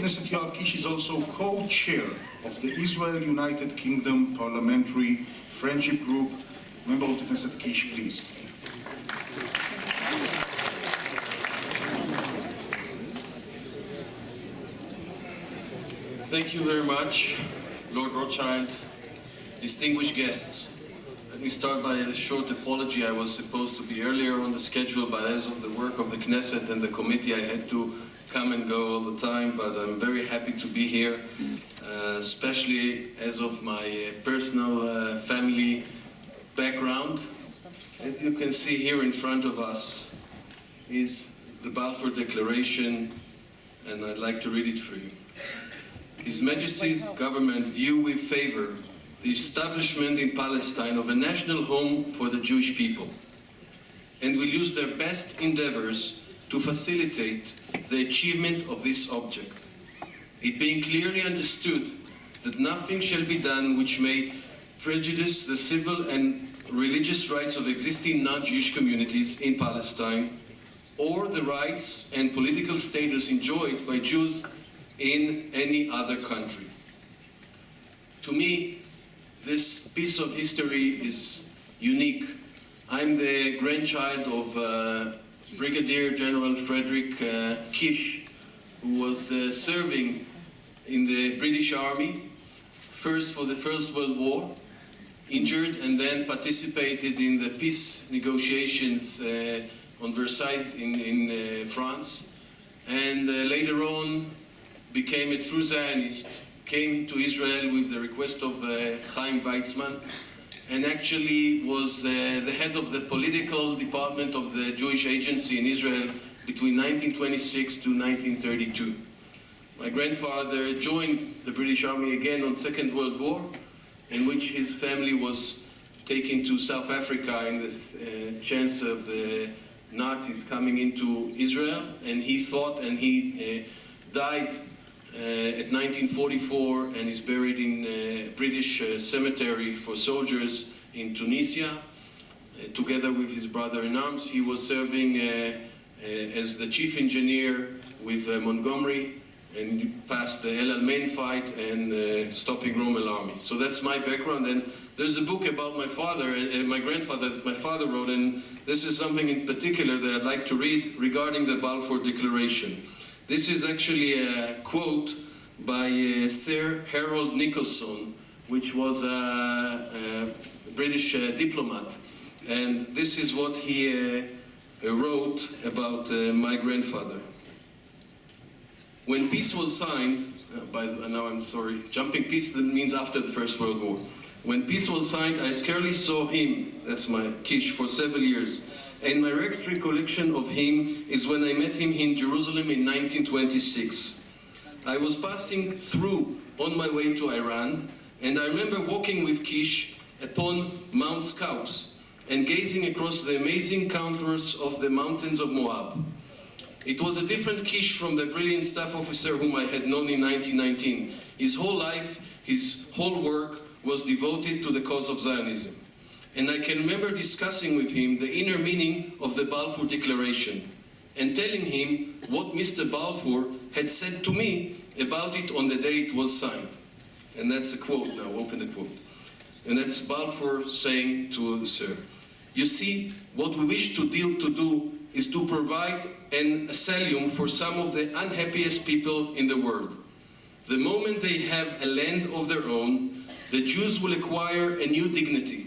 Knesset Yoav Kisch is also co-chair of the Israel United Kingdom Parliamentary Friendship Group. Member of the Knesset, Kisch, please. Thank you very much, Lord Rothschild, distinguished guests. Let me start by a short apology. I was supposed to be earlier on the schedule, but as of the work of the Knesset and the committee, I had to come and go all the time, but I'm very happy to be here, especially as of my personal family background. As you can see here in front of us is the Balfour Declaration, and I'd like to read it for you. His Majesty's government view with favor the establishment in Palestine of a national home for the Jewish people, and will use their best endeavors to facilitate the achievement of this object, it being clearly understood that nothing shall be done which may prejudice the civil and religious rights of existing non-Jewish communities in Palestine, or the rights and political status enjoyed by Jews in any other country. To me, this piece of history is unique. I'm the grandchild of Brigadier General Frederick Kisch, who was serving in the British Army, first for the First World War, injured, and then participated in the peace negotiations on Versailles in France, and later on became a true Zionist, came to Israel with the request of Chaim Weizmann, and actually was the head of the political department of the Jewish Agency in Israel between 1926 to 1932. My grandfather joined the British Army again on Second World War, in which his family was taken to South Africa in the chance of the Nazis coming into Israel, and he fought, and he died at 1944 and is buried in a British cemetery for soldiers in Tunisia, together with his brother-in-arms. He was serving as the chief engineer with Montgomery, and passed the El Alamein fight and stopping Rommel army. So that's my background, and there's a book about my father and my grandfather that my father wrote, and this is something in particular that I'd like to read regarding the Balfour Declaration. This is actually a quote by Sir Harold Nicholson, which was a British diplomat. And this is what he wrote about my grandfather. When peace was signed, jumping peace means after the First World War. When peace was signed, I scarcely saw him, that's my Kisch, for several years. And my next recollection of him is when I met him in Jerusalem in 1926. I was passing through on my way to Iran, and I remember walking with Kisch upon Mount Scouts and gazing across the amazing contours of the mountains of Moab. It was a different Kisch from the brilliant staff officer whom I had known in 1919. His whole life, his whole work was devoted to the cause of Zionism. And I can remember discussing with him the inner meaning of the Balfour Declaration and telling him what Mr. Balfour had said to me about it on the day it was signed. And that's a quote now, open the quote. And that's Balfour saying to Sir, "You see, what we wish to do is to provide an asylum for some of the unhappiest people in the world. The moment they have a land of their own, the Jews will acquire a new dignity.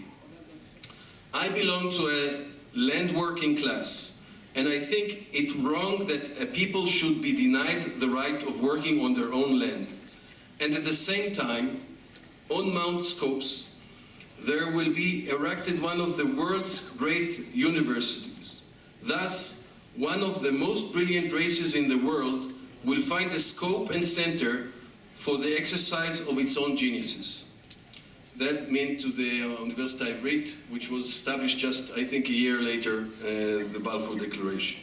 I belong to a land working class, and I think it wrong that a people should be denied the right of working on their own land. And at the same time, on Mount Scopes, there will be erected one of the world's great universities. Thus, one of the most brilliant races in the world will find a scope and center for the exercise of its own geniuses." That meant to the University Ivrit, which was established just, I think, a year later, the Balfour Declaration.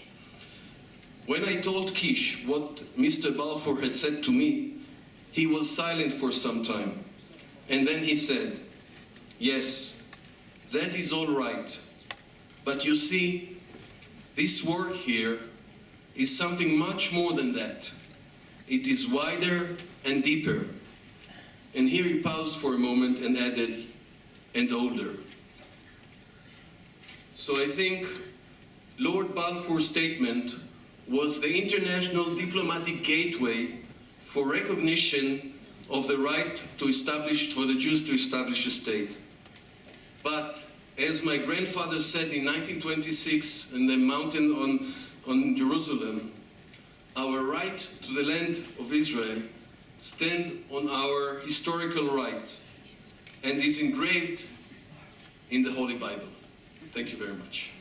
When I told Kisch what Mr. Balfour had said to me, he was silent for some time. And then he said, "Yes, that is all right. But you see, this work here is something much more than that. It is wider and deeper. And here he paused for a moment and added, and older. So I think Lord Balfour's statement was the international diplomatic gateway for recognition of the right for the Jews to establish a state. But as my grandfather said in 1926 in the mountain on Jerusalem, our right to the land of Israel stands on our historical right and is engraved in the Holy Bible. Thank you very much.